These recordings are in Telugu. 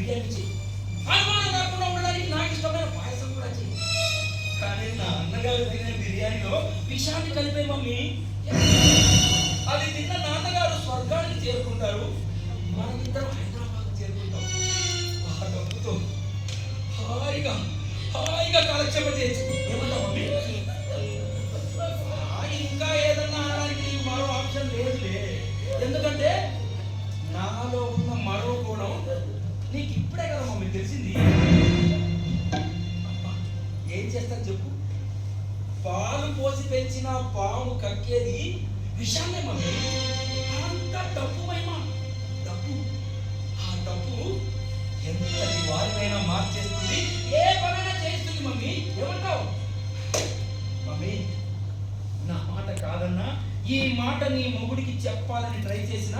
బిర్యానీ చెయ్యి, అనుమానం రాకుండా ఉండడానికి నాకు ఇష్టమైన పాయసం కూడా చెయ్యి. కానీ నా అన్నగారు తినే బిర్యానీలో విషాన్ని కలిపే మమ్మీ. అది తిన్న నాన్నగారు స్వర్గానికి చేరుకుంటారు, మనమిద్దరం హైదరాబాద్ చేరుకుంటాం. ఆ డబ్బుతో హాయిగా హాయిగా కాలక్షేపం చేయొచ్చు. ఏమంటావు మమ్మీ? ఇంకా ఏదన్నా అనడానికి నీకు మరో ఆప్షన్ లేదులే. ఎందుకంటే నాలో ఉన్న మరో కోణం నీకు ఇప్పుడే కదా మమ్మీ తెలిసింది. ఏం చేస్తాను చెప్పు? పాలు పోసి పెంచిన పాము కక్కేది విషాన్నే మమ్మీ. అంత డబ్బు మహిమ, డబ్బు. ఆ డబ్బు ఎంతటి వారినైనా మార్చేస్తుంది, ఏ పనైనా చేస్తుంది మమ్మీ. ఏమంటావు మమ్మీ? నా మాట కాదన్నా ఈ మాట నీ మొగుడికి చెప్పాలని ట్రై చేసిన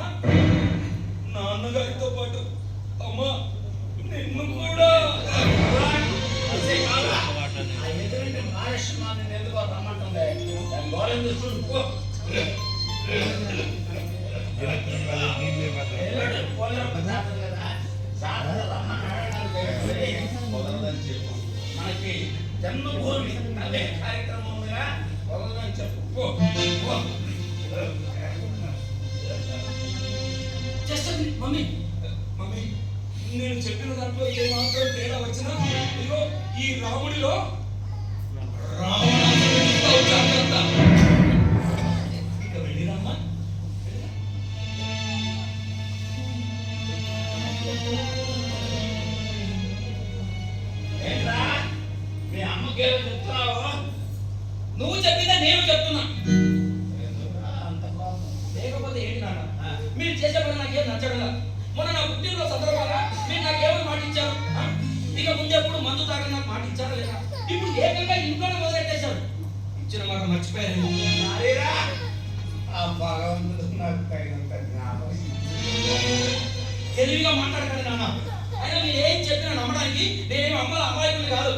నాన్నగారితో పాటు అమ్మా నిన్ను కూడా ఎందుకో రమ్మంటుంది. చూడు మనకి జన్మభూమి అదే కార్యక్రమం ఉందిగా, వదలని చెప్పు. మమ్మీ మమ్మీ నేను చెప్పిన దాంట్లో ఏ మాత్రం తేడా వచ్చినా ఇదిగో ఈ రాముడిలో ఇక వెళ్ళిరమ్మా. ఏంట్రా మీ అమ్మకేమో చెప్తున్నావు? నువ్వు చెప్పిందా నేను చెప్తున్నా. లేకపోతే ఏంటి నాన్న, మీరు చేసే పని నాకేం నచ్చడం. మొన్న నా పుట్టినరోజు సందర్భంగా మీరు నాకేమని మాట ఇచ్చారు? ఇక ముందెప్పుడు మందు తాగని నాకు మాట ఇచ్చారా లేదా? ఇప్పుడు ఏకంగా ఇంట్లోనే మొదలెట్టేశారు. ఇచ్చిన మాట మర్చిపోయారు. తెలివిగా మాట్లాడకండి నాన్న. అయినా మీరు ఏం చెప్పినా నమ్మడానికి నేనేమి అమ్మల అమాయకులు కాదు.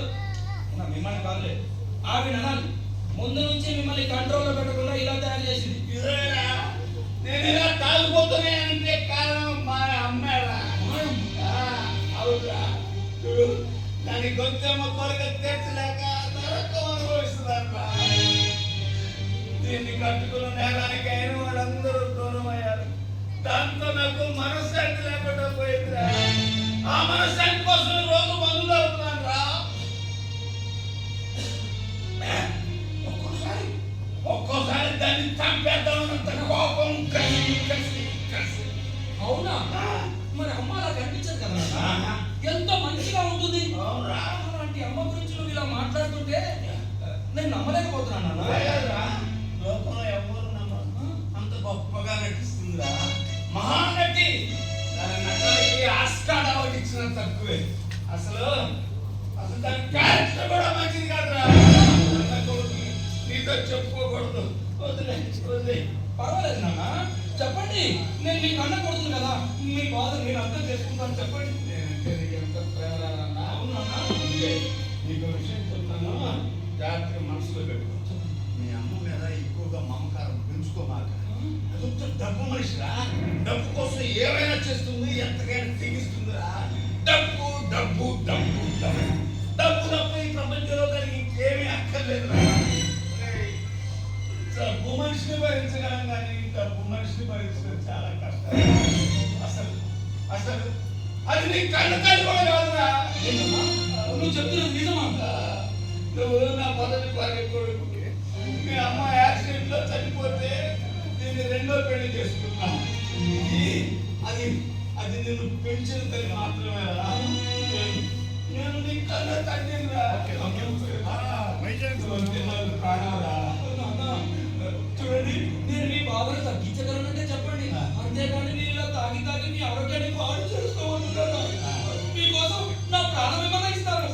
మిమ్మల్ని కాదులే, ఆవిడ అనాలి. ముందు నుంచి మిమ్మల్ని కంట్రోల్లో పెట్టకుండా ఇలా తయారు చేసింది. నేను ఇలా తాగిపోతూనే అంటే కారణం మా అమ్మాయిరా. అవునా? చూడు దాని గొంతేమో కొరక తీర్చలేక అనుభవిస్తున్నారా. దీన్ని కట్టుకున్న నేరానికి అయిన వాళ్ళందరూ దూరం అయ్యారు. దాంతో నాకు మనశ్శాంతి లేకుండా పోయిందిరా. ఆ మనశ్శాంతి కోసం రోజు మందులు అవుతున్నాను రా. ఒక్కోసారి దాన్ని చంపేద్దామన్నంత కోపం కలిసి. అవునా? మరి అమ్మ అలా కనిపించదు కదా, ఎంతో మంచిగా ఉంటుంది. అలాంటి అమ్మ గురించి నువ్వు ఇలా మాట్లాడుతుంటే నేను నమ్మలేకపోతున్నాను. లోకంలో ఎవరు నమ్మరు, అంత గొప్పగా నటిస్తుందిరా. మహానటి. దాని నటానికి ఆస్కార్ అవార్డు ఇచ్చిన తక్కువే. అసలు దాని క్యారెక్టర్ కూడా మంచిది కాదురా. నీతో చెప్పుకోకూడదు. వదిలే. పర్వాలేదు నాన్న, చెప్పండి. నేను మీకు అన్న కొడుతుంది కదా, మీ బాధ నేను అర్థం చేసుకుంటాను. చెప్పండి. ఎంత ప్రేమ నాన్న. అవునా? నీకు విషయం చెప్తాను, జాగ్రత్తగా మనసులో పెట్టుకో. మీ అమ్మ మీద ఎక్కువగా మమకారం పెంచుకోమాక. అదొక డబ్బు మనిషిరా. డబ్బు కోసం ఏమైనా చేస్తుంది, ఎంతకైనా తెగిస్తుందిరా. డబ్బు డబ్బు డబ్బు డబ్బు డబ్బు తప్ప ఈ ప్రపంచంలో దానికి ఇంకేమీ అక్కర్లేదురా. డబ్బు మనిషిని భరించగలం కానీ డబ్బు మనిషిని భరించడం చాలా కష్టం. అసలు అది నీ కళ్ళ తల్లి కూడా కాదురా. నువ్వు చెప్తున్నది నిజమా? నువ్వు నా మొదటి భార్య కొడుకు. మీ అమ్మ యాక్సిడెంట్ లో చనిపోతే నేను రెండో పెళ్లి చేసుకున్నా. అది నిన్ను పెంచిన తల్లి మాత్రమే. నేను నీ కళ్ళ తండ్రిరా. ప్రాణారా. చూడండి, నేను మీ బాధను తగ్గించగలనంటే చెప్పండి. అంతేగాని మీరు ఇలా తాగి మీ ఆరోగ్యాన్ని పాడు చేసుకోవద్దు. మీకోసం నా ప్రాణం ఏమన్నా ఇస్తాను.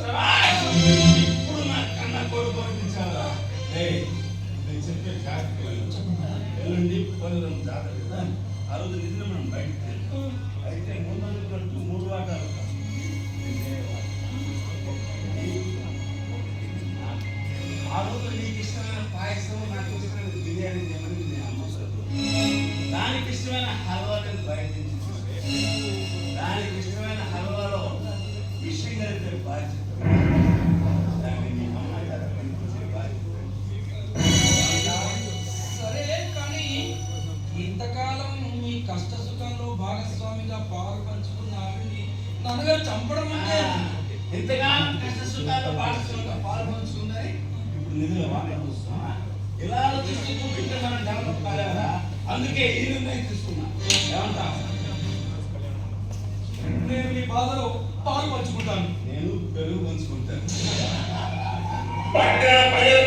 ఇప్పుడు నా కన్నా కొడుకు అనిపించాలా? నేను చెప్పే ఎల్లుండి పొందడం జాతర. ఆ రోజు నిద్ర మనం బయటకు అయితే ముందు 3 వాటాలు. ఆ రోజు నీకు ఇష్టమైన పాయసం, నాకు ఇష్టమైన బిర్యానీ చేయమని నేను అమ్మసలు. దానికి ఇష్టమైన హల్వా నేను బయట నుంచి దానికి ఇష్టమైన హల్వాలో పాఠశాలలో పాలు పంచుకుందని ఇప్పుడు నిధుల వాటం చూస్తున్నా. ఇలా ఆలోచిస్తూ చూపింటే మనం డెవలప్ కాలేదా? అందుకే ఈ నిర్ణయం తీసుకున్నా. ఏమంటా? నేను మీ బాధలో పాలు పంచుకుంటాను. నేను పెరుగు పంచుకుంటాను. పట్టణ ప్రజల